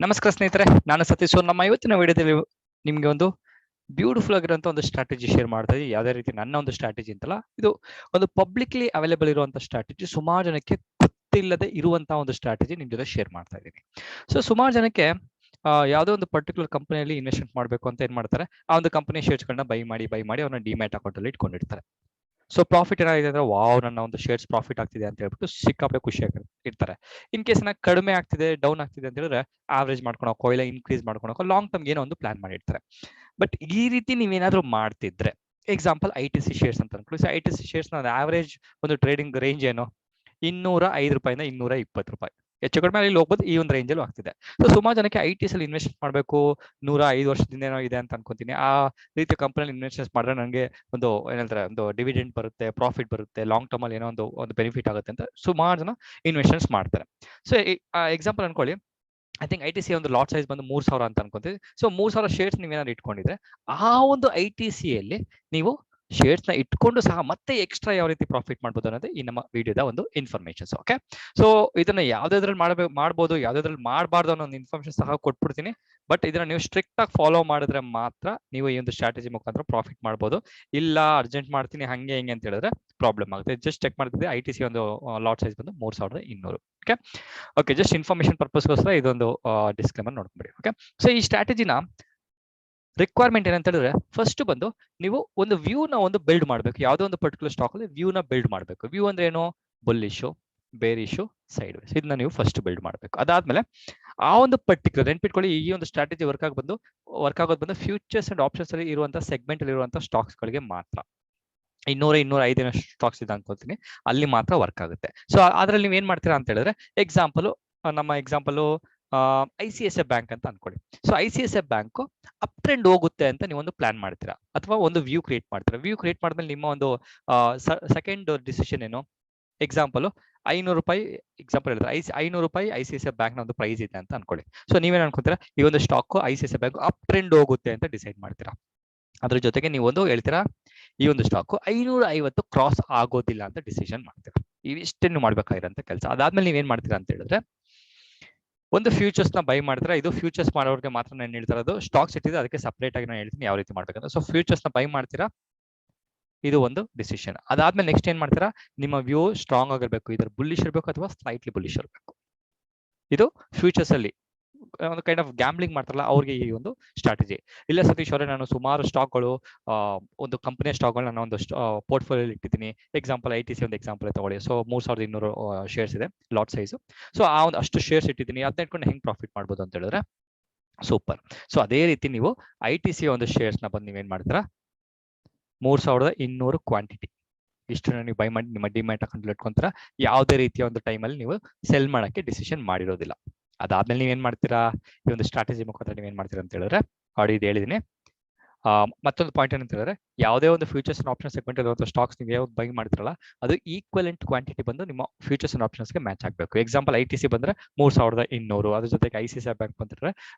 ನಮಸ್ಕಾರ ಸ್ನೇಹಿತರೆ, ನಾನು ಸತೀಶ್. ನಮ್ಮ ಇವತ್ತಿನ ವಿಡಿಯೋದಲ್ಲಿ ನಿಮ್ಗೆ ಒಂದು ಬ್ಯೂಟಿಫುಲ್ ಆಗಿರುವಂತ ಒಂದು ಸ್ಟ್ರಾಟಜಿ ಶೇರ್ ಮಾಡ್ತಾ ಇದ್ದೀವಿ. ಯಾವುದೇ ರೀತಿ ನನ್ನ ಒಂದು ಸ್ಟ್ರಾಟಜಿ ಅಂತಲ್ಲ, ಇದು ಒಂದು ಪಬ್ಲಿಕ್ಲಿ ಅವೈಲೇಬಲ್ ಇರುವಂತ ಸ್ಟ್ರಾಟಜಿ. ಸುಮಾರು ಜನಕ್ಕೆ ಗೊತ್ತಿಲ್ಲದೆ ಇರುವಂತಹ ಒಂದು ಸ್ಟ್ರಾಟಜಿ ನಿಮ್ ಜೊತೆ ಶೇರ್ ಮಾಡ್ತಾ ಇದ್ದೀನಿ. ಸೊ ಸುಮಾರು ಜನಕ್ಕೆ ಯಾವುದೋ ಒಂದು ಪರ್ಟಿಕ್ಯುಲರ್ ಕಂಪನಿಯಲ್ಲಿ ಇನ್ವೆಸ್ಟ್ಮೆಂಟ್ ಮಾಡಬೇಕು ಅಂತ ಏನ್ ಮಾಡ್ತಾರೆ, ಆ ಒಂದು ಕಂಪನಿ ಶೇರ್ಸ್ಗಳನ್ನ ಬೈ ಮಾಡಿ ಅವ್ರನ್ನ ಡಿಮ್ಯಾಟ್ ಅಕೌಂಟ್ ಅಲ್ಲಿ ಇಟ್ಕೊಂಡಿರ್ತಾರೆ. ಸೊ ಪ್ರಾಫಿಟ್ ಏನಾಗಿದೆ ಅಂದ್ರೆ, ವಾವ್, ನನ್ನ ಒಂದು ಶೇರ್ಸ್ ಪ್ರಾಫಿಟ್ ಆಗ್ತಿದೆ ಅಂತ ಹೇಳ್ಬಿಟ್ಟು ಸಿಕ್ಕಾಪಟ್ಟೆ ಖುಷಿಯಾಗಿ ಇರ್ತಾರೆ. ಇನ್ ಕೇಸ್ ಕಡಿಮೆ ಆಗ್ತಿದೆ, ಡೌನ್ ಆಗ್ತಿದೆ ಅಂತ ಹೇಳಿದ್ರೆ ಆವರೇಜ್ ಮಾಡ್ಕೊಳಕೋ ಇಲ್ಲ ಇನ್ಕ್ರೀಸ್ ಮಾಡ್ಕೊಳಕೋ ಲಾಂಗ್ ಟರ್ಮ್ ಏನೋ ಒಂದು ಪ್ಲಾನ್ ಮಾಡಿರ್ತಾರೆ. ಬಟ್ ಈ ರೀತಿ ನೀವೇನಾದ್ರೂ ಮಾಡ್ತಿದ್ರೆ, ಎಕ್ಸಾಂಪಲ್ ITC ಶೇರ್ಸ್ ಅಂತ ಅನ್ಕೊಳ್ಳಿ. ಸೊ ITC ಶೇರ್ಸ್ ನ ಆವರೇಜ್ ಒಂದು ಟ್ರೇಡಿಂಗ್ ರೇಂಜ್ ಏನು, 205 ರೂಪಾಯಿಂದ 220 ರೂಪಾಯಿ. ಹೆಚ್ಚು ಕಡಿಮೆ ಇಲ್ಲಿ ಹೋಗ್ಬೋದು, ಈ ಒಂದು ರೇಂಜ್ ಅಲ್ಲಿ ಆಗ್ತಿದೆ. ಸೊ ಸುಮಾರು ಜನಕ್ಕೆ ITC ಅಲ್ಲಿ ಇನ್ವೆಸ್ಟ್ ಮಾಡಬೇಕು, 105 ವರ್ಷದಿಂದ ಏನೋ ಇದೆ ಅಂತ ಅನ್ಕೊಂತೀನಿ. ಆ ರೀತಿಯ ಕಂಪನಿಯಲ್ಲಿ ಇನ್ವೆಸ್ಟ್ ಮಾಡಿದ್ರೆ ನನಗೆ ಒಂದು ಏನಂತಾರೆ, ಒಂದು ಡಿವಿಡೆಂಡ್ ಬರುತ್ತೆ, ಪ್ರಾಫಿಟ್ ಬರುತ್ತೆ, ಲಾಂಗ್ ಟರ್ಮ್ ಅಲ್ಲಿ ಏನೋ ಒಂದು ಬೆನಿಫಿಟ್ ಆಗುತ್ತೆ ಅಂತ ಸುಮಾರು ಜನ ಇನ್ವೆಸ್ಟ್ಮೆಂಟ್ಸ್ ಮಾಡ್ತಾರೆ. ಸೊ ಎಕ್ಸಾಂಪಲ್ ಅನ್ಕೊಳ್ಳಿ, ಐ ಥಿಂಕ್ ITC ಒಂದು ಲಾಟ್ ಸೈಜ್ ಬಂದು 3,000 ಅಂತ ಅನ್ಕೊಂತೀವಿ. ಸೊ 3,000 ಶೇರ್ಸ್ ನೀವೇನಾದ್ರು ಇಟ್ಕೊಂಡಿದ್ರೆ, ಆ ಒಂದು ITC ಅಲ್ಲಿ ನೀವು ಶೇರ್ಸ್ ನ ಇಟ್ಕೊಂಡು ಸಹ ಮತ್ತೆ ಎಕ್ಸ್ಟ್ರಾ ಯಾವ ರೀತಿ ಪ್ರಾಫಿಟ್ ಮಾಡ್ಬೋದು ಅನ್ನೋದು ಈ ನಮ್ಮ ವಿಡಿಯೋದ ಒಂದು ಇನ್ಫಾರ್ಮೇಶನ್ಸ್. ಓಕೆ, ಸೊ ಇದನ್ನ ಯಾವ್ದಾದ್ರಲ್ಲಿ ಮಾಡ್ಬೋದು, ಯಾವ್ದಾದ್ರಲ್ಲಿ ಮಾಡಬಾರ್ದು ಅನ್ನೋ ಒಂದು ಇನ್ಫಾರ್ಮೇಶನ್ ಸಹ ಕೊಟ್ಬಿಡ್ತೀನಿ. ಬಟ್ ಇದನ್ನ ನೀವು ಸ್ಟ್ರಿಕ್ಟ್ ಆಗಿ ಫಾಲೋ ಮಾಡಿದ್ರೆ ಮಾತ್ರ ನೀವು ಈ ಒಂದು ಸ್ಟ್ರಾಟಜಿ ಮುಖಾಂತರ ಪ್ರಾಫಿಟ್ ಮಾಡ್ಬೋದು. ಇಲ್ಲ ಅರ್ಜೆಂಟ್ ಮಾಡ್ತೀನಿ ಹಂಗೆ ಹಿಂಗೆ ಅಂತ ಹೇಳಿದ್ರೆ ಪ್ರಾಬ್ಲಮ್ ಆಗುತ್ತೆ. ಜಸ್ಟ್ ಚೆಕ್ ಮಾಡ್ತಿದ್ದೆ, ITC ಒಂದು ಲಾಟ್ ಸೈಜ್ ಬಂದು 3,200. ಓಕೆ ಓಕೆ, ಜಸ್ಟ್ ಇನ್ಫಾರ್ಮೇಶನ್ ಪರ್ಪಸ್ಗೋಸ್ಕರ ಇದೊಂದು ಡಿಸ್ಕ್ಲೇಮರ್ ನೋಡ್ಕೊಂಬಿಡಿ. ಓಕೆ, ಸೊ ಈ ಸ್ಟ್ರಾಟಜಿನ ರಿಕ್ವೈರ್ಮೆಂಟ್ ಏನಂತ ಹೇಳಿದ್ರೆ, ಫಸ್ಟ್ ಬಂದು ನೀವು ಒಂದು ವ್ಯೂ ನ ಒಂದು ಬಿಲ್ಡ್ ಮಾಡಬೇಕು. ಯಾವುದೋ ಒಂದು ಪರ್ಟಿಕ್ಯುಲರ್ ಸ್ಟಾಕ್ ಅಲ್ಲಿ ವ್ಯೂ ನ ಬಿಲ್ಡ್ ಮಾಡಬೇಕು. ವ್ಯೂ ಅಂದ್ರೆ ಏನು, ಬುಲ್ಲಿಶು, ಬೇರಿಶು, ಸೈಡ್ ವೇಸ್, ಇದನ್ನ ನೀವು ಫಸ್ಟ್ ಬಿಲ್ಡ್ ಮಾಡಬೇಕು. ಅದಾದ್ಮೇಲೆ ಆ ಒಂದು ಪರ್ಟಿಕ್ಯುಲರ್ ನೆನ್ಪಿಟ್ಕೊಳ್ಳಿ, ಈ ಒಂದು ಸ್ಟ್ರಾಟಜಿ ವರ್ಕ್ ಆಗೋದು ಬಂದು ಫ್ಯೂಚರ್ಸ್ ಅಂಡ್ ಆಪ್ಷನ್ಸ್ ಅಲ್ಲಿ ಇರುವಂತಹ ಸೆಗ್ಮೆಂಟ್ ಅಲ್ಲಿ ಇರುವಂತಹ ಸ್ಟಾಕ್ಸ್ ಗಳಿಗೆ ಮಾತ್ರ. 200-205 ಸ್ಟಾಕ್ಸ್ ಇದೆ ಅನ್ಕೋತೀನಿ, ಅಲ್ಲಿ ಮಾತ್ರ ವರ್ಕ್ ಆಗುತ್ತೆ. ಸೊ ಅದ್ರಲ್ಲಿ ನೀವು ಏನ್ ಮಾಡ್ತೀರಾ ಅಂತ ಹೇಳಿದ್ರೆ, ನಮ್ಮ ಎಕ್ಸಾಂಪಲ್ ICICI ಬ್ಯಾಂಕ್ ಅಂತ ಅನ್ಕೊಳ್ಳಿ. So ICICI bank up trend ಹೋಗುತ್ತೆ ಅಂತ ನೀವು ಒಂದು ಪ್ಲಾನ್ ಮಾಡ್ತೀರಾ, ಅಥವಾ ಒಂದು ವ್ಯೂ ಕ್ರಿಯೇಟ್ ಮಾಡ್ತೀರಾ. ವ್ಯೂ ಕ್ರಿಯೇಟ್ ಮಾಡಿದ್ಮೇಲೆ ನಿಮ್ಮ ಒಂದು ಸೆಕೆಂಡ್ ಡಿಸಿಷನ್ ಏನು, ಎಕ್ಸಾಂಪಲ್ 500 ರೂಪಾಯಿ ಎಕ್ಸಾಂಪಲ್ ಹೇಳಿದ್ರೆ 500 ರೂಪಾಯಿ ICICI ಬ್ಯಾಂಕ್ ನ ಒಂದು ಪ್ರೈಸ್ ಇದೆ ಅಂತ ಅನ್ಕೊಳ್ಳಿ. ಸೊ ನೀವೇನ್ ಅನ್ಕೊಂತೀರಾ, ಈ ಒಂದು stock ICICI bank up trend ಹೋಗುತ್ತೆ ಅಂತ ಡಿಸೈಡ್ ಮಾಡ್ತೀರಾ. ಅದ್ರ ಜೊತೆಗೆ ನೀವು ಒಂದು ಹೇಳ್ತೀರಾ, ಈ ಒಂದು ಸ್ಟಾಕ್ 550 ಕ್ರಾಸ್ ಆಗೋದಿಲ್ಲ ಅಂತ ಡಿಸಿಷನ್ ಮಾಡ್ತೀರಾ. ಇವಿಷ್ಟನ್ನು ಮಾಡ್ಬೇಕಾಗಿರೋಂಥ ಕೆಲಸ. ಅದಾದ್ಮೇಲೆ ನೀವೇನ್ ಮಾಡ್ತೀರಾ ಅಂತ ಹೇಳಿದ್ರೆ, ಒಂದು ಫ್ಯೂಚರ್ಸ್ ನ ಬೈ ಮಾಡ್ತಾರೆ. ಇದು ಫ್ಯೂಚರ್ಸ್ ಮಾಡೋರಿಗೆ ಮಾತ್ರ ನಾನು ಹೇಳ್ತಿರೋದು. ಸ್ಟಾಕ್ಸ್ ಇಟ್ಟಿದೆ, ಅದಕ್ಕೆ ಸಪರೇಟ್ ಆಗಿ ನಾನು ಹೇಳ್ತೀನಿ ಯಾವ ರೀತಿ ಮಾಡ್ಬೇಕಂತ. ಸೊ ಫ್ಯೂಚರ್ಸ್ ನ ಬೈ ಮಾಡ್ತೀರಾ, ಇದು ಒಂದು ಡಿಸಿಷನ್. ಅದಾದ್ಮೇಲೆ ನೆಕ್ಸ್ಟ್ ಏನ್ ಮಾಡ್ತೀರಾ, ನಿಮ್ಮ ವ್ಯೂ ಸ್ಟ್ರಾಂಗ್ ಆಗಿರ್ಬೇಕು, ಇದರ ಬುಲ್ಲಿಶ್ ಇರಬೇಕು ಅಥವಾ ಸ್ಲೈಟ್ಲಿ ಬುಲ್ಲಿಶ್ ಇರಬೇಕು. ಇದು ಫ್ಯೂಚರ್ಸ್ ಅಲ್ಲಿ ಒಂದು ಕೈಂಡ್ ಆಫ್ ಗ್ಯಾಮ್ಲಿಂಗ್ ಮಾಡ್ತಾರಲ್ಲ ಅವ್ರಿಗೆ ಈ ಒಂದು ಸ್ಟ್ರಾಟಜಿ. ಇಲ್ಲ ಸತೀಶ್ ಅವರೇ, ನಾನು ಸುಮಾರು ಸ್ಟಾಕ್ಗಳು ಒಂದು ಕಂಪನಿಯ ಸ್ಟಾಕ್ಗಳು ನಾನು ಒಂದು ಪೋರ್ಟ್ಫೋಲಿಯೋ ಇಟ್ಟಿದ್ದೀನಿ. ಎಕ್ಸಾಂಪಲ್ ITC ಒಂದು ಎಕ್ಸಾಂಪಲ್ ತಗೊಳ್ಳಿ. ಸೊ 3,200 ಶೇರ್ಸ್ ಇದೆ ಲಾಟ್ ಸೈಜ್. ಸೊ ಆ ಒಂದು ಅಷ್ಟು ಶೇರ್ಸ್ ಇಟ್ಟಿದ್ದೀನಿ, ಅದನ್ನ ಇಟ್ಕೊಂಡು ಹೆಂಗ್ ಪ್ರಾಫಿಟ್ ಮಾಡ್ಬೋದು ಅಂತ ಹೇಳಿದ್ರೆ ಸೂಪರ್. ಸೊ ಅದೇ ರೀತಿ ನೀವು ITC ಒಂದು ಶೇರ್ಸ್ ನ ಬಂದು ನೀವೇನ್ ಮಾಡ್ತೀರಾ, 3,200 ಕ್ವಾಂಟಿಟಿ ಇಷ್ಟು ನೀವು ಬೈ ಮಾಡಿ ನಿಮ್ಮ ಡಿಮ್ಯಾಟ್ ಅಕೌಂಟ್ ಇಟ್ಕೊಂತೀರ. ಯಾವುದೇ ರೀತಿಯ ಒಂದು ಟೈಮಲ್ಲಿ ನೀವು ಸೆಲ್ ಮಾಡಕ್ಕೆ ಡಿಸಿಷನ್ ಮಾಡಿರೋದಿಲ್ಲ. ಅದಾದ್ಮೇಲೆ ನೀವೇನ್ ಮಾಡ್ತೀರಾ, ಈ ಒಂದು ಸ್ಟ್ರಾಟಜಿ ಮುಖಾಂತರ ನೀವೇನ್ ಮಾಡ್ತೀರಾ ಅಂತ ಹೇಳಿದ್ರೆ, ಆಲ್ರೆಡಿ ಇದು ಹೇಳಿದೀನಿ. ಮತ್ತೊಂದು ಪಾಯಿಂಟ್ ಏನಂತ ಹೇಳಿದ್ರೆ, ಯಾವುದೇ ಒಂದು ಫ್ಯೂಚರ್ಸ್ ಅಂಡ್ ಆಪ್ಷನ್ ಸೆಗ್ಮೆಂಟ್ ಇರುವಂತಹ ಸ್ಟಾಕ್ಸ್ ನೀವು ಯಾವ್ದು ಬೈ ಮಾಡ್ತಿರಲ್ಲ, ಅದು ಈಕ್ವಲೆಂಟ್ ಕ್ವಾಂಟಿಟಿ ಬಂದು ನಿಮ್ಮ ಫ್ಯೂಚರ್ಸ್ ಅಂಡ್ ಆಪ್ಷನ್ಸ್ ಗೆ ಮ್ಯಾಚ್ ಆಗಬೇಕು. ಎಕ್ಸಾಂಪಲ್ ITC ಬಂದ್ರೆ 3,200, ಅದ್ರ ಜೊತೆಗೆ ICICI ಬ್ಯಾಂಕ್ ಬಂದ್ರೆ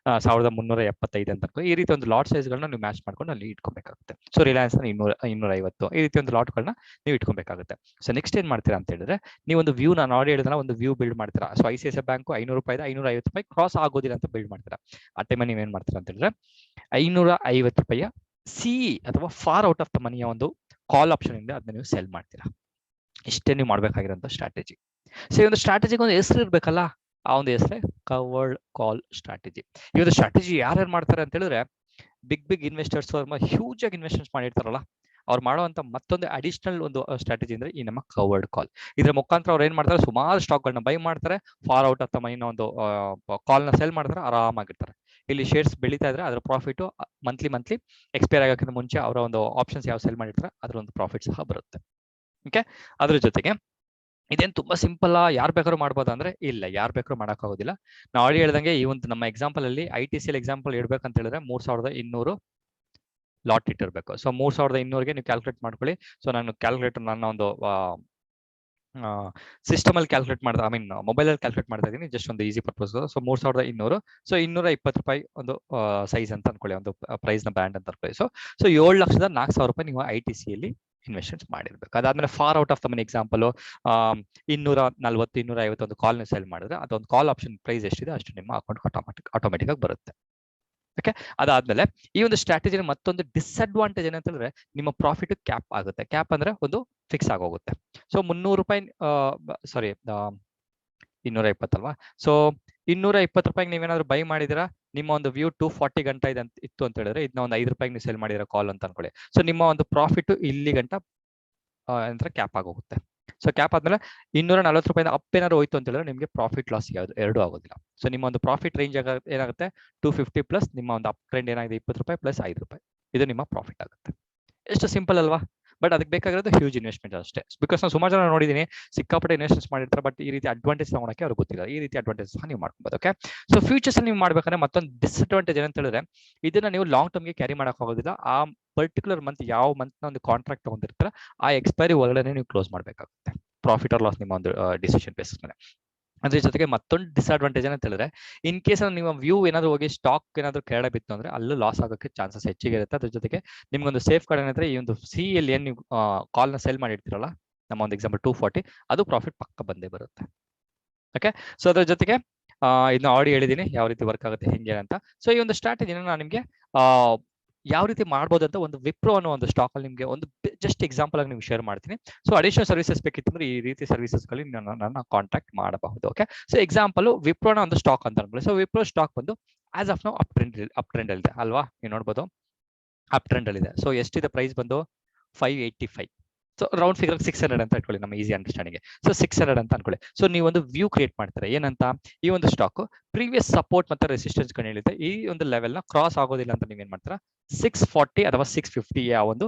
1,375 ಅಂತ. ಈ ರೀತಿ ಒಂದು ಲಾಟ್ ಸೈಜ್ ಗಳನ್ನ ನೀವು ಮ್ಯಾಚ್ ಮಾಡ್ಕೊಂಡು ಅಲ್ಲಿ ಇಟ್ಕೊಬೇಕಾಗುತ್ತೆ. ಸೊ ರಿಲಯನ್ಸ್ 250, ಈ ರೀತಿ ಒಂದು ಲಾಟ್ ಗಳನ್ನ ನೀವು ಇಟ್ಕೊಬೇಕಾಗುತ್ತೆ. ಸೊ ನೆಕ್ಸ್ಟ್ ಏನ್ ಮಾಡ್ತೀರಾ ಅಂತ ಹೇಳಿದ್ರೆ, ನೀವು ಒಂದು ವ್ಯೂ, ನಾನು ಆಲ್ರೆಡಿ ಹೇಳಿದ್ರೆ ಒಂದು ವ್ಯೂ ಬಿಲ್ಡ್ ಮಾಡ್ತೀರಾ. ಸೊ ICICI ಬ್ಯಾಂಕ್ 500 ರೂಪಾಯಿ 550 ರೂಪಾಯಿ ಕ್ರಾಸ್ ಆಗೋದಿಲ್ಲ ಅಂತ ಬಿಲ್ಡ್ ಮಾಡ್ತೀರಾ. ಆ ಟೈಮಲ್ಲಿ ನೀವೇನ್ ಮಾಡ್ತೀರಾ ಅಂತ ಹೇಳಿದ್ರೆ, 550 ರೂಪಾಯಿಯ CE ಅಥವಾ ಫಾರ್ ಔಟ್ ಆಫ್ ದ ಮನಿಯ ಒಂದು ಕಾಲ್ ಆಪ್ಷನ್ ಇಂದ ಅದನ್ನ ನೀವು ಸೆಲ್ ಮಾಡ್ತೀರಾ. ಇಷ್ಟೇ ನೀವು ಮಾಡ್ಬೇಕಾಗಿರೋಂಥ ಸ್ಟ್ರಾಟಜಿ. ಸೊ ಈ ಒಂದು ಸ್ಟ್ರಾಟಜಿಗೆ ಒಂದು ಹೆಸರು ಇರ್ಬೇಕಲ್ಲ, ಆ ಒಂದು ಹೆಸರೇ ಕವರ್ಡ್ ಕಾಲ್ ಸ್ಟ್ರಾಟಜಿ. ಈ ಒಂದು ಸ್ಟ್ರಾಟಜಿ ಯಾರ್ಯಾರು ಮಾಡ್ತಾರೆ ಅಂತ ಹೇಳಿದ್ರೆ, ಬಿಗ್ ಇನ್ವೆಸ್ಟರ್ಸ್, ಹ್ಯೂಜ್ ಆಗಿ ಇನ್ವೆಸ್ಟ್ಮೆಂಟ್ ಮಾಡಿರ್ತಾರಲ್ಲ, ಅವ್ರು ಮಾಡುವಂತ ಮತ್ತೊಂದು ಅಡಿಷನಲ್ ಒಂದು ಸ್ಟ್ರಾಟಜಿ ಅಂದ್ರೆ ಈ ನಮ್ಮ ಕವರ್ಡ್ ಕಾಲ್. ಇದ್ರ ಮುಖಾಂತರ ಅವ್ರು ಏನ್ ಮಾಡ್ತಾರೆ, ಸುಮಾರು ಸ್ಟಾಕ್ ಗಳನ್ನ ಬೈ ಮಾಡ್ತಾರೆ, ಫಾರ್ ಔಟ್ ಆಫ್ ದ ಮನಿನ ಒಂದು ಕಾಲ್ ನ ಸೆಲ್ ಮಾಡ್ತಾರೆ, ಆರಾಮಾಗಿರ್ತಾರೆ. ಇಲ್ಲಿ ಶೇರ್ಸ್ ಬೆಳೀತಾ ಇದ್ರೆ ಅದರ ಪ್ರಾಫಿಟ್ ಮಂತ್ಲಿ ಎಕ್ಸ್ಪೈರ್ ಆಗೋಕ್ಕಿಂತ ಮುಂಚೆ ಅವರ ಒಂದು ಆಪ್ಷನ್ಸ್ ಯಾವ ಸೆಲ್ ಮಾಡಿರ್ತಾರೆ ಅದರ ಒಂದು ಪ್ರಾಫಿಟ್ ಸಹ ಬರುತ್ತೆ. ಓಕೆ, ಅದ್ರ ಜೊತೆಗೆ ಇದೇನು ತುಂಬಾ ಸಿಂಪಲ್, ಯಾರು ಬೇಕಾದ್ರೂ ಮಾಡ್ಬೋದಾ ಅಂದ್ರೆ ಇಲ್ಲ, ಯಾರು ಬೇಕಾದ್ರೂ ಮಾಡಕ್ ಆಗೋದಿಲ್ಲ. ನಾವು ಆಲ್ರೆಡಿ ಹೇಳ್ದಂಗೆ ಈ ಒಂದು ನಮ್ಮ ಎಕ್ಸಾಂಪಲ್ ಅಲ್ಲಿ ITC ಎಕ್ಸಾಂಪಲ್ ಇಡ್ಬೇಕಂತ ಹೇಳಿದ್ರೆ 3,200 ಲಾಟ್ ಇಟ್ಟಿರ್ಬೇಕು. ಸೊ 3,200ಗೆ ನೀವು ಕ್ಯಾಲ್ಕುಲೇಟ್ ಮಾಡ್ಕೊಳ್ಳಿ. ಸೊ ನಾನು ಕ್ಯಾಲ್ಕುಲೇಟರ್ ನನ್ನ ಒಂದು ಸಿಸ್ಟಮ್ ಅಲ್ಲಿ ಕ್ಯಾಲ್ಕುಲೇಟ್ ಮಾಡ್ತಾ, ಮೊಬೈಲ್ ಅಲ್ಲಿ ಕ್ಯಾಲ್ಕುಲೇಟ್ ಮಾಡ್ತಾ ಇದೀನಿ, ಜಸ್ಟ್ ಒಂದು ಈಸಿ ಪರ್ಪಸ್. ಸೊ 3,200, ಸೊ 220 ರೂಪಾಯಿ ಒಂದು ಸೈಜ್ ಅಂತ ಅನ್ಕೊಳ್ಳಿ, ಒಂದು ಪ್ರೈಸ್ ನ ಬ್ಯಾಂಡ್ ಅಂತ ಅನ್ಕೊಳ್ಳಿ. ಸೊ 7,04,000 ರೂಪಾಯಿ ನೀವು ITC ಅಲ್ಲಿ ಇನ್ವೆಸ್ಟ್ಮೆಂಟ್ ಮಾಡಿರ್ಬೇಕು. ಅದಾದ್ಮೇಲೆ for out of the money example 240 250 ಒಂದು ಕಾಲ್ ಸೆಲ್ ಮಾಡಿದ್ರೆ ಅದೊಂದು ಕಾಲ್ ಆಪ್ಷನ್ ಪ್ರೈಸ್ ಎಷ್ಟಿದೆ ಅಷ್ಟು ನಿಮ್ಮ ಅಕೌಂಟ್ ಆಟೋಮೆಟಿಕ್ ಆಗಿ ಬರುತ್ತೆ. ಓಕೆ, ಅದಾದ್ಮೇಲೆ ಈ ಒಂದು ಸ್ಟ್ರಾಟಜಿನ ಮತ್ತೊಂದು ಡಿಸ್ಅಡ್ವಾಂಟೇಜ್ ಏನಂತಂದ್ರೆ ನಿಮ್ಮ ಪ್ರಾಫಿಟ್ ಕ್ಯಾಪ್ ಆಗುತ್ತೆ. ಕ್ಯಾಪ್ ಅಂದ್ರೆ ಒಂದು ಫಿಕ್ಸ್ ಆಗೋಗುತ್ತೆ. ಸೊ 300 ರೂಪಾಯಿ ಸಾರಿ 220 ಅಲ್ವಾ, ಸೊ 220 ರೂಪಾಯಿಗೆ ನೀವೇನಾದ್ರು ಬೈ ಮಾಡಿದಿರಾ, ನಿಮ್ಮ ಒಂದು ವ್ಯೂ 240 ಗಂಟ ಇತ್ತು ಅಂತ ಹೇಳಿದ್ರೆ ಇದನ್ನ ಒಂದು 5 ರೂಪಾಯಿಗೆ ನೀವು ಸೆಲ್ ಮಾಡಿರೋ ಕಾಲ್ ಅಂತ ಅನ್ಕೊಳ್ಳಿ. ಸೊ ನಿಮ್ಮ ಒಂದು ಪ್ರಾಫಿಟ್ ಇಲ್ಲಿ ಗಂಟ ಅಂದ್ರೆ ಕ್ಯಾಪ್ ಆಗೋಗುತ್ತೆ. ಸೊ ಕ್ಯಾಪ್ ಆದ್ಮೇಲೆ 240 ರೂಪಾಯಿಂದ ಅಪ್ ಏನಾದ್ರು ಹೋಯ್ತು ಅಂತ ಹೇಳಿದ್ರೆ ನಿಮಗೆ ಪ್ರಾಫಿಟ್ ಲಾಸ್ ಯಾವುದು ಎರಡು ಆಗೋದಿಲ್ಲ. ಸೊ ನಿಮ್ಮ ಒಂದು ಪ್ರಾಫಿಟ್ ರೇಂಜ್ ಏನಾಗುತ್ತೆ 250 ಪ್ಲಸ್ ನಿಮ್ಮ ಒಂದು ಅಪ್ ಟ್ರೆಂಡ್ ಏನಾಗಿದೆ 20 ರೂಪಾಯಿ ಪ್ಲಸ್ 5 ರೂಪಾಯಿ, ಇದು ನಿಮ್ಮ ಪ್ರಾಫಿಟ್ ಆಗುತ್ತೆ. ಎಷ್ಟು ಸಿಂಪಲ್ ಅಲ್ವಾ? ಬಟ್ ಅದಕ್ಕೆ ಬೇಕಾಗಿರೋದು ಹ್ಯೂಜ್ ಇನ್ವೆಸ್ಟ್ಮೆಂಟ್ ಅಷ್ಟೇ. ಬಿಕಾಸ್ ನಾನು ಸುಮಾರು ಜನ ನೋಡಿದ್ದೀನಿ ಸಿಕ್ಕಾಪಟ್ಟೆ ಇನ್ವೆಸ್ಟ್ಮೆಂಟ್ ಮಾಡಿರ್ತಾರೆ, ಬಟ್ ಈ ರೀತಿ ಅಡ್ವಾಂಟೇಜ್ ತಗೊಳಕ್ಕೆ ಅವ್ರಿಗೆ ಗೊತ್ತಿಲ್ಲ. ಈ ರೀತಿ ಅಡ್ವಾಂಟೇಜ್ ಸಹ ನೀವು ಮಾಡ್ಕೊಬೋದು. ಓಕೆ, ಸೊ ಫ್ಯೂಚರ್ಸ್ ನೀವು ಮಾಡ್ಬೇಕಂದ್ರೆ ಮತ್ತೊಂದು ಡಿಸ್ಅಡ್ವಾಂಟೇಜ್ ಏನಂತ ಹೇಳಿದ್ರೆ ಇದನ್ನ ನೀವು ಲಾಂಗ್ ಟರ್ಮ್ಗೆ ಕ್ಯಾರಿ ಮಾಡಕ್ ಹೋಗೋದಿಲ್ಲ. ಆ ಪರ್ಟಿಕ್ಯುಲರ್ ಮಂತ್ ಯಾವ ಮಂತ್ ನ ಒಂದು ಕಾಂಟ್ರಾಕ್ಟ್ ತಗೊಂಡಿರ್ತಾರೆ ಆ ಎಕ್ಸ್ಪೈರಿ ಒಳಗಡೆ ನೀವು ಕ್ಲೋಸ್ ಮಾಡಬೇಕಾಗುತ್ತೆ. ಪ್ರಾಫಿಟ್ ಆರ್ ಲಾಸ್ ನಿಮ್ಮ ಒಂದು ಡಿಸಿಷನ್ ಬೇಸಿಸ್ ಮೇಲೆ. ಅದ್ರ ಜೊತೆಗೆ ಮತ್ತೊಂದು ಡಿಸ್ಅಡ್ವಾಂಟೇಜ್ ಅಂತ ಹೇಳಿದ್ರೆ ಇನ್ ಕೇಸ್ ನಿಮ್ಮ ವ್ಯೂ ಏನಾದ್ರು ಹೋಗಿ ಸ್ಟಾಕ್ ಏನಾದ್ರು ಕೆಳಗಡೆ ಬಿತ್ತು ಅಂದ್ರೆ ಅಲ್ಲೂ ಲಾಸ್ ಆಗೋಕ್ಕೆ ಚಾನ್ಸಸ್ ಹೆಚ್ಚಿಗೆ ಇರುತ್ತೆ. ಅದ್ರ ಜೊತೆಗೆ ನಿಮ್ಗೊಂದು ಸೇಫ್ ಗಾರ್ಡ್ ಏನಂದ್ರೆ ಈ ಒಂದು ಸಿ ಎಲ್ಲಿ ಏನ್ ನೀವು ಕಾಲ್ ನ ಸೆಲ್ ಮಾಡಿರ್ತೀರಲ್ಲ, ನಮ್ಮ ಒಂದು ಎಕ್ಸಾಂಪಲ್ 240 ಅದು ಪ್ರಾಫಿಟ್ ಪಕ್ಕ ಬಂದೇ ಬರುತ್ತೆ. ಓಕೆ, ಸೊ ಅದ್ರ ಜೊತೆಗೆ ಇದನ್ನ ಆಲ್ರೆಡಿ ಹೇಳಿದೀನಿ ಯಾವ ರೀತಿ ವರ್ಕ್ ಆಗುತ್ತೆ ಹೆಂಗೆ ಅಂತ. ಸೊ ಈ ಒಂದು ಸ್ಟ್ರಾಟಜಿನ ನಾನು ನಿಮ್ಗೆ ಯಾವ ರೀತಿ ಮಾಡ್ಬೋದು ಅಂತ ಒಂದು ವಿಪ್ರೋ ಅನ್ನೋ ಒಂದು ಸ್ಟಾಕ್ ಅಲ್ಲಿ ನಿಮಗೆ ಒಂದು ಜಸ್ಟ್ ಎಕ್ಸಾಂಪಲ್ ಆಗಿ ನಿಮ್ಗೆ ಶೇರ್ ಮಾಡ್ತೀನಿ. ಸೊ ಅಡಿಷನಲ್ ಸರ್ವಿಸಸ್ ಬೇಕಿತ್ತಂದ್ರೆ ಈ ರೀತಿ ಸರ್ವಿಸಸ್ ಗಳಲ್ಲಿ ನನ್ನ ಕಾಂಟ್ಯಾಕ್ಟ್ ಮಾಡಬಹುದು. ಓಕೆ, ಸೊ ಎಕ್ಸಾಂಪಲ್ ವಿಪ್ರೋನ ಒಂದು ಸ್ಟಾಕ್ ಅಂತ ಅನ್ಕೊಳ್ಳಿ. ಸೊ ವಿಪ್ರೋ ಸ್ಟಾಕ್ ಬಂದು ಆಸ್ ಆಫ್ ನಾವು ಅಪ್ ಟ್ರೆಂಡ್ ಅಲ್ಲಿ ಇದೆ ಅಲ್ವಾ, ನೀವು ನೋಡ್ಬೋದು ಅಪ್ ಟ್ರೆಂಡ್ ಅಲ್ಲಿ ಇದೆ. ಸೊ ಎಷ್ಟಿದೆ ಪ್ರೈಸ್ ಬಂದು 585. ಸೊ ರೌಂಡ್ ಫಿಗರ್ 600 ಅಂತ ಇಟ್ಕೊಳ್ಳಿ ನಮ್ಮ ಈಸಿ ಅಂಡರ್ಸ್ಟ್ಯಾಂಡಿಂಗ್. ಸೊ 600 ಅಂತ ಅನ್ಕೊಳ್ಳಿ. ಸೊ ನೀವು ಒಂದು ವ್ಯೂ ಕ್ರಿಯೇಟ್ ಮಾಡ್ತಾರೆ ಏನಂತ, ಈ ಒಂದು ಸ್ಟಾಕ್ ಪ್ರೀವಿಯಸ್ ಸಪೋರ್ಟ್ ಮತ್ತೆ ರೆಸಿಸ್ಟೆನ್ಸ್ ಗಳು ಹೇಳಿದೆ ಈ ಒಂದು ಲೆವೆಲ್ ನ ಕ್ರಾಸ್ ಆಗೋದಿಲ್ಲ ಅಂತ ನೀವೇನ್ ಮಾಡ್ತೀರಾ 640 ಅಥವಾ 650 ಆ ಒಂದು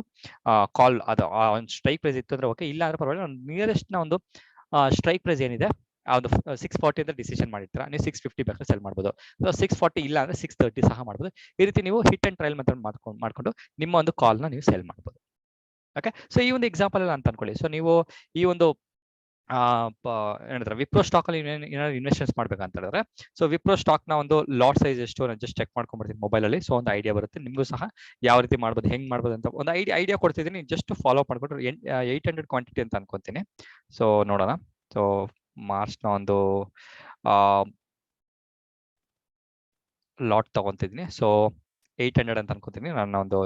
ಕಾಲ್ ಅದು ಒಂದು ಸ್ಟ್ರೈಕ್ ಪ್ರೈಸ್ ಇತ್ತು ಅಂದ್ರೆ ಓಕೆ, ಇಲ್ಲ ಅಂದ್ರೆ ಪರವಾಗಿಲ್ಲ. ನಿಯರೆಸ್ಟ್ ನ ಒಂದು ಸ್ಟ್ರೈಕ್ ಪ್ರೈಸ್ ಏನಿದೆ ಆ ಒಂದು 640 ಅಂತ ಡಿಸಿಷನ್ ಮಾಡಿರ್ತೀರಾ, ನೀವು 650 ಬೇಕಾದ್ರೆ ಸೆಲ್ ಮಾಡ್ಬೋದು. ಸೊ 640 ಇಲ್ಲ ಅಂದ್ರೆ 630 ಸಹ ಮಾಡ್ಬೋದು. ಈ ರೀತಿ ನೀವು ಹಿಟ್ ಅಂಡ್ ಟ್ರಯಲ್ ಮೆಥಡ್ ಮಾಡ್ಕೊಂಡು ನಿಮ್ಮ ಒಂದು ಕಾಲ್ ನ ನೀವು ಸೆಲ್ ಮಾಡ್ಬೋದು. ಓಕೆ, ಸೊ ಈ ಒಂದು ಎಕ್ಸಾಂಪಲ್ ಎಲ್ಲ ಅಂತ ಅನ್ಕೊಳ್ಳಿ. ಸೊ ನೀವು ಈ ಒಂದು ಏನಂದ್ರೆ ವಿಪ್ರೋ ಸ್ಟಾಕ್ ಅಲ್ಲಿ ಏನಾದ್ರು ಇನ್ವೆಸ್ಟ್ಮೆಂಟ್ಸ್ ಮಾಡ್ಬೇಕಂತ ಹೇಳಿದ್ರೆ ಸೊ ವಿಪ್ರೋ ಸ್ಟಾಕ್ ನ ಒಂದು ಲಾಟ್ ಸೈಜ್ ಎಷ್ಟು ಜಸ್ಟ್ ಚೆಕ್ ಮಾಡ್ಕೊಂಡ್ಬಿಡ್ತೀನಿ ಮೊಬೈಲ್ ಅಲ್ಲಿ. ಸೊ ಒಂದು ಐಡಿಯಾ ಬರುತ್ತೆ ನಿಮಗೂ ಸಹ ಯಾವ ರೀತಿ ಮಾಡ್ಬೋದು ಹೆಂಗ್ ಮಾಡ್ಬೋದು ಅಂತ ಒಂದು ಐಡಿಯಾ ಕೊಡ್ತಿದ್ದೀನಿ. ಜಸ್ಟ್ ಫಾಲೋ ಅಪ್ ಮಾಡ್ಕೊಂಡು 800 ಕ್ವಾಂಟಿಟಿ ಅಂತ ಅನ್ಕೊಂತೀನಿ. ಸೊ ನೋಡೋಣ. ಸೊ ಮಾರ್ಚ್ ನ ಒಂದು ಲಾಟ್ ತಗೊಂತಿದ್ದೀನಿ. ಸೊ 800 ಅಂತ ಅನ್ಕೊಂತೀನಿ ನನ್ನ ಒಂದು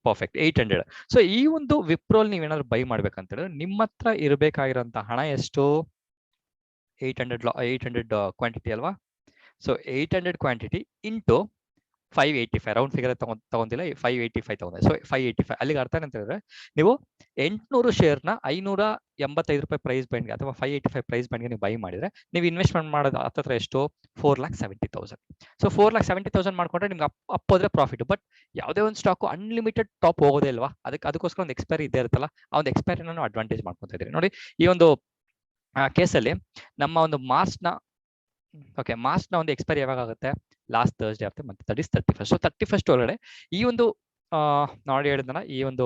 ಪರ್ಫೆಕ್ಟ್ 800. ಸೊ ಈ ಒಂದು ವಿಪ್ರೋಲ್ ನೀವೇನಾದ್ರು ಬೈ ಮಾಡ್ಬೇಕಂತ ಹೇಳಿದ್ರೆ ನಿಮ್ಮ ಹತ್ರ ಇರಬೇಕಾಗಿರೋಂಥ ಹಣ ಎಷ್ಟು 800 ಕ್ವಾಂಟಿಟಿ ಅಲ್ವಾ. So 800 quantity into 585 round figure ತಗೊಂಡಿಲ್ಲ 585 ತಗೊಂಡೆ. ಸೊ 585 ಅಲ್ಲಿಗೆ ಅರ್ಥ ಏನಂತ ಹೇಳಿದ್ರೆ ನೀವು 800 ಶೇರ್ನ 585 ರೂಪಾಯಿ ಪ್ರೈಸ್ ಬ್ಯಾಂಡ್ಗೆ ಅಥವಾ 585 ಪ್ರೈಸ್ ಬ್ಯಾಂಡ್ಗೆ ನೀವು ಬೈ ಮಾಡಿದ್ರೆ ನೀವು ಇನ್ವೆಸ್ಟ್ಮೆಂಟ್ ಮಾಡೋದು ಹತ್ರ ಎಷ್ಟು 4,70,000. ಸೊ 4,70,000 ಮಾಡ್ಕೊಂಡ್ರೆ ನಿಮ್ಗೆ ಅಪ್ ಹೋದ್ರೆ ಪ್ರಾಫಿಟ್. ಬಟ್ ಯಾವುದೇ ಒಂದು ಸ್ಟಾಕ್ ಅನ್ಲಿಮಿಟೆಡ್ ಟಾಪ್ ಹೋಗೋದೇ ಅಲ್ವಾ, ಅದಕ್ಕೋಸ್ಕರ ಒಂದು ಎಕ್ಸ್ಪೈರಿ ಇದ್ದೇ ಇರುತ್ತಲ್ಲ, ಆ ಒಂದು ಎಕ್ಸ್ಪೈರಿ ನಾನು ಅಡ್ವಾಂಟೇಜ್ ಮಾಡ್ಕೊತಾ ಇದ್ದೀರಿ. ನೋಡಿ ಈ ಒಂದು ಕೇಸಲ್ಲಿ ನಮ್ಮ ಒಂದು ಮಾರ್ಚ್ನ ಒಂದು ಎಕ್ಸ್ಪೈರಿ ಯಾವಾಗ ಆಗುತ್ತೆ last Thursday of the month, that is 31st. So 31st ಒಳಗಡೆ ಈ ಒಂದು ನೋಡಿ ಹೇಳಿದ್ನಲ್ಲ ಈ ಒಂದು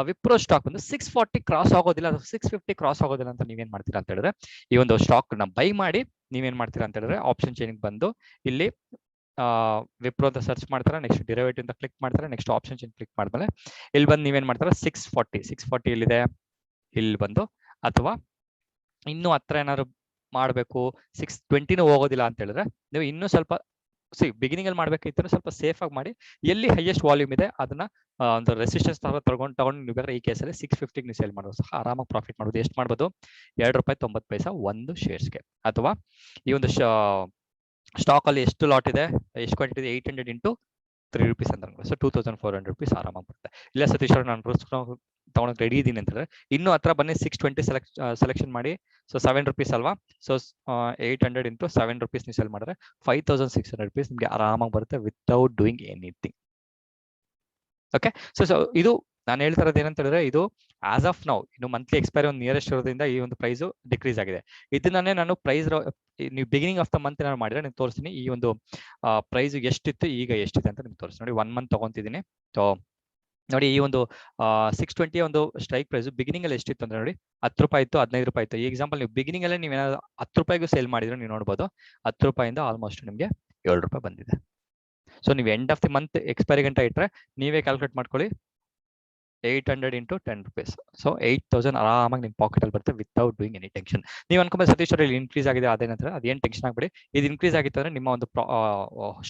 ವಿಪ್ರೋ ಸ್ಟಾಕ್ ಒಂದು 640 ಕ್ರಾಸ್ ಆಗೋದಿಲ್ಲ ಅಥವಾ 650 ಕ್ರಾಸ್ ಆಗೋದಿಲ್ಲ ಅಂತ ನೀವೇನ್ ಮಾಡ್ತೀರಾ ಅಂತ ಹೇಳಿದ್ರೆ ಈ ಒಂದು ಸ್ಟಾಕ್ ನ ಬೈ ಮಾಡಿ ನೀವೇನ್ ಮಾಡ್ತೀರಾ ಅಂತ ಹೇಳಿದ್ರೆ ಆಪ್ಷನ್ ಚೈನ್ ಬಂದು ಇಲ್ಲಿ ವಿಪ್ರೋ ಅಂತ ಸರ್ಚ್ ಮಾಡ್ತಾರೆ, ನೆಕ್ಸ್ಟ್ ಡಿರೈವೇಟಿವ್ ಅಂತ ಕ್ಲಿಕ್ ಮಾಡ್ತಾರೆ, ನೆಕ್ಸ್ಟ್ ಆಪ್ಷನ್ ಚೈನ್ ಕ್ಲಿಕ್ ಮಾಡಿದ್ಮೇಲೆ ಇಲ್ಲಿ ಬಂದು ನೀವೇನ್ ಮಾಡ್ತಾರೆ 640 ಇಲ್ಲಿದೆ ಇಲ್ಲಿ ಬಂದು, ಅಥವಾ ಇನ್ನೂ ಹತ್ರ ಏನಾದ್ರು ಮಾಡಬೇಕು 620 ಹೋಗೋದಿಲ್ಲ ಅಂತ ಹೇಳಿದ್ರೆ ನೀವು ಇನ್ನೂ ಸ್ವಲ್ಪ ಬಿಗಿನಿಂಗ್ ಅಲ್ಲಿ ಮಾಡ್ಬೇಕಿತ್ತು ಸ್ವಲ್ಪ ಸೇಫ್ ಆಗಿ ಮಾಡಿ ಎಲ್ಲಿ ಹೈಯೆಸ್ಟ್ ವಾಲ್ಯೂಮ್ ಇದೆ ಅದನ್ನ ಒಂದು ರೆಸಿಸ್ಟೆನ್ಸ್ ತಗೊಂಡು ನೀವು ಬೇಕಾದ್ರೆ ಈ ಕೇಸಲ್ಲಿ 650 ನೀವು ಸೇಲ್ ಮಾಡೋದು ಸಹ ಆರಾಮಾಗಿ ಪ್ರಾಫಿಟ್ ಮಾಡ್ಬೋದು. ಎಷ್ಟು ಮಾಡ್ಬೋದು ₹2.90 ಒಂದು ಶೇರ್ಸ್ಗೆ. ಅಥವಾ ಈ ಒಂದು ಸ್ಟಾಕ್ ಅಲ್ಲಿ ಎಷ್ಟು ಲಾಟ್ ಇದೆ ಎಷ್ಟು ಕ್ವಾಂಟಿಟಿ ಇದೆ 800 ಇಂಟು ₹3 ಅಂತ ಅನ್ಕೊಳ್ಳಿ. ಸೊ ₹2,400 ಆರಾಮಾಗಿ ಬರುತ್ತೆ. ಇಲ್ಲ ಸತೀಶ್ ಅವ್ರು ನಾನು ತಗೊಳಕ್ ರೆಡಿ ಇದೀನಿ ಅಂತಂದ್ರೆ ಇನ್ನು ಹತ್ರ ಬನ್ನಿ 620 ಸೆಲೆಕ್ಷನ್ ಮಾಡಿ. ಸೊ ₹7 ಅಲ್ವಾ. ಸೊ 800 ಇಂಟು ₹7 ನೀವು ಸೆಲ್ ಮಾಡಿದ್ರೆ ₹5,600 ನಿಮ್ಗೆ ಆರಾಮಾಗಿ ಬರುತ್ತೆ without doing anything. Okay, so ಇದು ನಾನು ಹೇಳ್ತಾ ಇರೋದು ಏನಂತ ಹೇಳಿದ್ರೆ ಇದು ಆಸ್ ಆಫ್ ನೌ ಇನ್ನು ಮಂತ್ಲಿ ಎಕ್ಸ್ಪೈರಿ ಒಂದು ನಿಯರೆಸ್ಟ್ ಇರೋದ್ರಿಂದ ಈ ಒಂದು ಪ್ರೈಸ್ ಡಿಕ್ರೀಸ್ ಆಗಿದೆ. ಇದನ್ನೇ ನಾನು ಪ್ರೈಸ್ ನೀವು ಬಿಗಿನಿಂಗ್ ಆಫ್ ದ ಮಂತ್ ನಾನು ಮಾಡಿದ್ರೆ ನಾನು ತೋರಿಸ್ತೀನಿ ಈ ಒಂದು ಪ್ರೈಸ್ ಎಷ್ಟಿತ್ತು ಈಗ ಎಷ್ಟಿದೆ ಅಂತ ನಿಮ್ಗೆ ತೋರಿಸ್ತೀನಿ. ನೋಡಿ 1 ಮಂತ್ ತಗೊಂತಿದ್ದೀನಿ. ಸೊ ನೋಡಿ ಈ ಒಂದು 620 ಒಂದು ಸ್ಟ್ರೈಕ್ ಪ್ರೈಸ್ ಬಿಗಿನಿಂಗ್ ಅಲ್ಲಿ ಎಷ್ಟಿತ್ತು ಅಂದ್ರೆ ನೋಡಿ ₹10 ಇತ್ತು, ₹15 ಇತ್ತು. ಈ ಎಕ್ಸಾಂಪಲ್ ನೀವು ಬಿಗಿನಿಂಗ್ ಅಲ್ಲಿ ನೀವು ಏನಾದ್ರು ₹10 ಸೇಲ್ ಮಾಡಿದ್ರೆ ನೀವು ನೋಡ್ಬೋದು ₹10 ಆಲ್ಮೋಸ್ಟ್ ನಿಮಗೆ ₹7 ಬಂದಿದೆ. ಸೊ ನೀವು end of the month expiry ಗಂಟ ಇಟ್ರೆ ನೀವೇ ಕ್ಯಾಲ್ಕುಲೇಟ್ ಮಾಡ್ಕೊಳ್ಳಿ 800 into 10 rupees. ಸೊ 8000 ಆರಾಮಾಗಿ ನಿಮ್ಮ ಪಾಕೆಟ್ ಅಲ್ಲಿ ಬರುತ್ತೆ ವಿತೌಟ್ ಡೂಯಿಂಗ್ ಎನಿ ಟೆನ್ಷನ್. ನೀವು ಅನ್ಕೊಂಬ ಸತೀಶ್ ಅವರಲ್ಲಿ ಇನ್ಕ್ರೀಸ್ ಆಗಿದೆ ಅದೇನಂತಾರೆ ಅದೇನು ಟೆನ್ಷನ್ ಆಗಬೇಡಿ. ಇದು ಇನ್ಕ್ರೀಸ್ ಆಗಿತ್ತು ಅಂದ್ರೆ ನಿಮ್ಮ ಒಂದು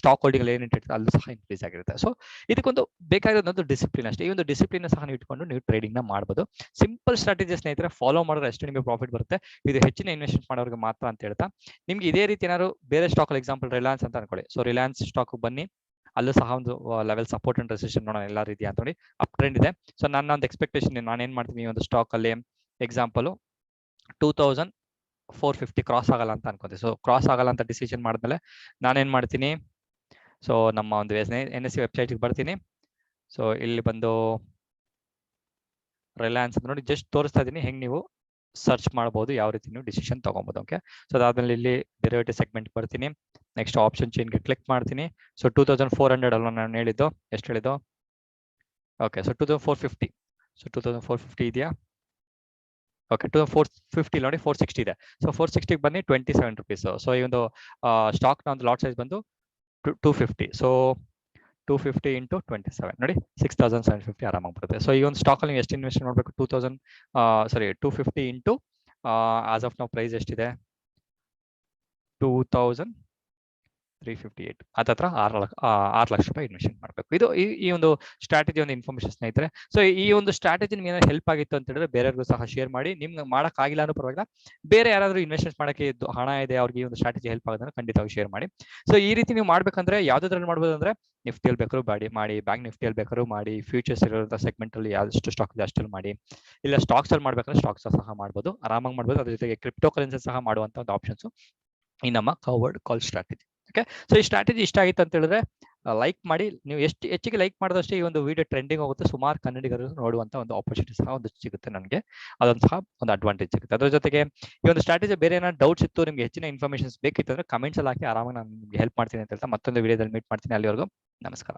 ಸ್ಟಾಕ್ ಹೋಲ್ಡಿಂಗ್ ಏನಿಟ್ಟಿರುತ್ತೆ ಅಲ್ಲೂ ಸಹ ಇನ್ಕ್ರೀಸ್ ಆಗಿರುತ್ತೆ. ಸೊ ಇದಕ್ಕೊಂದು ಬೇಕಾಗಿರೋದು ಡಿಸಿಪ್ಲಿನ್ ಅಷ್ಟೇ. ಈ ಒಂದು ಡಿಸಿಪ್ಲಿನ್ ಸಹ ನೀವು ಇಟ್ಕೊಂಡು ನೀವು ಟ್ರೇಡಿಂಗ್ ನ ಮಾಡಬಹುದು. ಸಿಂಪಲ್ ಸ್ಟ್ರಾಟಜಿ ಸ್ನೇಹಿತರೆ ಫಾಲೋ ಮಾಡಿದ್ರೆ ಅಷ್ಟು ನಿಮಗೆ ಪ್ರಾಫಿಟ್ ಬರುತ್ತೆ. ಇದು ಹೆಚ್ಚಿನ ಇನ್ವೆಸ್ಟ್ಮೆಂಟ್ ಮಾಡೋರಿಗೆ ಮಾತ್ರ ಅಂತ ಹೇಳ್ತಾ ನಿಮ್ಗೆ ಇದೇ ರೀತಿ ಏನಾದ್ರು ಬೇರೆ ಸ್ಟಾಕ್ ಎಕ್ಸಾಂಪಲ್ ರಿಲಯನ್ಸ್ ಅಂತ ಅನ್ಕೊಳ್ಳಿ. ಸೊ ರಿಲಯನ್ಸ್ ಸ್ಟಾಕ್ ಬನ್ನಿ, ಅಲ್ಲೂ ಸಹ ಒಂದು ಲೆವೆಲ್ ಸಪೋರ್ಟ್ ಅಂಡ್ ರೆಸಿಸ್ಟೆನ್ಸ್ ನೋಡೋಣ ಎಲ್ಲ ರೀತಿ ಅಂತ ನೋಡಿ ಅಪ್ ಟ್ರೆಂಡ್ ಇದೆ. ಸೊ ನನ್ನ ಒಂದು ಎಕ್ಸ್ಪೆಕ್ಟೇಷನ್ ನಾನು ಏನ್ ಮಾಡ್ತೀನಿ ಈ ಒಂದು ಸ್ಟಾಕ್ ಅಲ್ಲಿ ಎಕ್ಸಾಂಪಲ್ 2450 ಕ್ರಾಸ್ ಆಗಲ್ಲ ಅಂತ ಅನ್ಕೊಂತೀನಿ. ಸೊ ಕ್ರಾಸ್ ಆಗಲ್ಲ ಅಂತ ಡಿಸಿಷನ್ ಮಾಡಿದ್ಮೇಲೆ ನಾನೇನ್ ಮಾಡ್ತೀನಿ, ಸೊ ನಮ್ಮ ಒಂದು NSE ವೆಬ್ಸೈಟ್ ಬರ್ತೀನಿ. ಸೊ ಇಲ್ಲಿ ಬಂದು ರಿಲಯನ್ಸ್ ಅಂತ ನೋಡಿ ಜಸ್ಟ್ ತೋರಿಸ್ತಾ ಇದೀನಿ ಹೆಂಗ್ ನೀವು ಸರ್ಚ್ ಮಾಡಬಹುದು, ಯಾವ ರೀತಿ ನೀವು ಡಿಸಿಷನ್ ತಗೊಬಹುದು. ಓಕೆ, ಸೊ ಅದಾದ್ಮೇಲೆ ಇಲ್ಲಿ ಡೆರಿವೇಟಿವ್ ಸೆಗ್ಮೆಂಟ್ ಬರ್ತೀನಿ. ನೆಕ್ಸ್ಟ್ ಆಪ್ಷನ್ ಚೈನ್ಗೆ ಕ್ಲಿಕ್ ಮಾಡ್ತೀನಿ. ಸೊ 2400 ಅಲ್ವಾ ನಾನು ಹೇಳಿದ್ದು, ಎಷ್ಟು ಹೇಳಿದ್ದು? Okay, so 2450. ಸೊ 2450 ಇದೆಯಾ? ಓಕೆ, 2450 ನೋಡಿ 460 ಇದೆ. ಸೊ 460 ಬನ್ನಿ 27 rupees. ಸೊ ಈ ಒಂದು ಸ್ಟಾಕ್ ನ ಒಂದು ಲಾಟ್ ಸೈಜ್ ಬಂದು 250. ಸೊ 250 into 27 ನೋಡಿ 6750 ಆರಾಮಾಗಿ ಬರುತ್ತೆ. ಸೊ ಈ ಒಂದು ಸ್ಟಾಕ್ ಅಲ್ಲಿ ನೀವು ಎಷ್ಟು ಇನ್ವೆಸ್ಟ್ ಮಾಡಬೇಕು? 250 into ಆಸ್ ಆಫ್ ನಾವು ಪ್ರೈಸ್ ಎಷ್ಟಿದೆ? 2358 ಹತ್ರ 6 ಲಕ್ಷ ರೂಪಾಯಿ ಇನ್ವೆಸ್ಟ್ಮೆಂಟ್ ಮಾಡಬೇಕು. ಇದು ಈ ಒಂದು ಸ್ಟ್ರಾಟಜಿ ಒಂದು ಇನ್ಫಾರ್ಮೇಶನ್ ಸ್ನೇಹಿತರೆ. ಸೊ ಈ ಒಂದು ಸ್ಟ್ರಾಟಜಿ ನಿಮ್ಗೆ ಏನಾದ್ರು ಹೆಲ್ಪ್ ಆಗಿತ್ತು ಅಂತ ಹೇಳಿದ್ರೆ ಬೇರೆಯವ್ರಿಗೂ ಸಹ ಶೇರ್ ಮಾಡಿ. ನಿಮ್ಗೆ ಮಾಡಕ್ ಆಗಿಲ್ಲ ಅನ್ನೋ ಪರವಾಗಿಲ್ಲ, ಬೇರೆ ಯಾರಾದ್ರೂ ಇನ್ವೆಸ್ಟ್ಮೆಂಟ್ ಮಾಡಕ್ಕೆ ಹಣ ಇದೆ ಅವ್ರಿಗೆ ಈ ಒಂದು ಸ್ಟ್ರಾಟಜಿ ಹೆಲ್ಪ್ ಆಗೋದನ್ನ ಖಂಡಿತವಾಗಿ ಶೇರ್ ಮಾಡಿ. ಸೊ ಈ ರೀತಿ ನೀವು ಮಾಡ್ಬೇಕಂದ್ರೆ ಯಾವ್ದಾದ್ರಲ್ಲಿ ಮಾಡ್ಬೋದು ಅಂದ್ರೆ ನಿಫ್ಟಿಯಲ್ಲಿ ಬೇಕಾದ್ರೂ ಮಾಡಿ, ಬ್ಯಾಂಕ್ ನಿಫ್ಟಿಯಲ್ಲಿ ಬೇಕಾದ್ರೂ ಮಾಡಿ, ಫ್ಯೂಚರ್ಸ್ ಇರೋಂಥ ಸೆಗ್ಮೆಂಟ್ ಅಲ್ಲಿ ಯಾವ್ದಷ್ಟು ಸ್ಟಾಕ್ ಇದೆ ಅಷ್ಟಲ್ಲಿ ಮಾಡಿ, ಇಲ್ಲ ಸ್ಟಾಕ್ಸ್ ಅಲ್ಲಿ ಮಾಡ್ಬೇಕಂದ್ರೆ ಸ್ಟಾಕ್ಸ್ ಸಹ ಮಾಡ್ಬೋದು, ಆರಾಮಾಗಿ ಮಾಡ್ಬೋದು. ಅದ್ರ ಜೊತೆಗೆ ಕ್ರಿಪ್ಟೋ ಕರೆನ್ಸಿ ಸಹ ಮಾಡುವಂತ ಒಂದು ಆಪ್ಷನ್ಸ್ ಈ ನಮ್ಮ ಕವರ್ಡ್ ಕಾಲ್ ಸ್ಟ್ರಾಟಜಿ. ಓಕೆ, ಸೊ ಈ ಸ್ಟ್ರಾಟಜಿ ಇಷ್ಟ ಆಗಿತ್ತು ಅಂತ ಹೇಳಿದ್ರೆ ಲೈಕ್ ಮಾಡಿ. ನೀವು ಎಷ್ಟು ಹೆಚ್ಚಿಗೆ ಲೈಕ್ ಮಾಡಿದಷ್ಟೇ ಈ ಒಂದು ವಿಡಿಯೋ ಟ್ರೆಂಡಿಂಗ್ ಹೋಗುತ್ತೆ, ಸುಮಾರು ಕನ್ನಡಿಗರು ನೋಡುವಂತ ಒಂದು ಆಪರ್ಚುನಿಟಿ ಸಹ ಒಂದು ಸಿಗುತ್ತೆ ನನಗೆ, ಅದೊಂದು ಸಹ ಒಂದು ಅಡ್ವಾಂಟೇಜ್ ಸಿಗುತ್ತೆ. ಅದ್ರ ಜೊತೆಗೆ ಈ ಒಂದು ಸ್ಟ್ರಾಟಜಿ ಬೇರೆ ಏನಾದ್ರು ಡೌಟ್ಸ್ ಇತ್ತು, ನಿಮ್ಗೆ ಹೆಚ್ಚಿನ ಇನ್ಫಾರ್ಮೇಷನ್ಸ್ ಬೇಕಿತ್ತು ಅಂದ್ರೆ ಕಮೆಂಟ್ಸ್ ಅಲ್ಲಿ ಹಾಕಿ, ಆರಾಮಾಗಿ ನಾನು ನಿಮ್ಗೆ ಹೆಲ್ಪ್ ಮಾಡ್ತೀನಿ ಅಂತ ಹೇಳ್ತಾ ಮತ್ತೊಂದು ವಿಡಿಯೋದಲ್ಲಿ ಮೀಟ್ ಮಾಡ್ತೀನಿ. ಅಲ್ಲಿವರೆಗೂ ನಮಸ್ಕಾರ.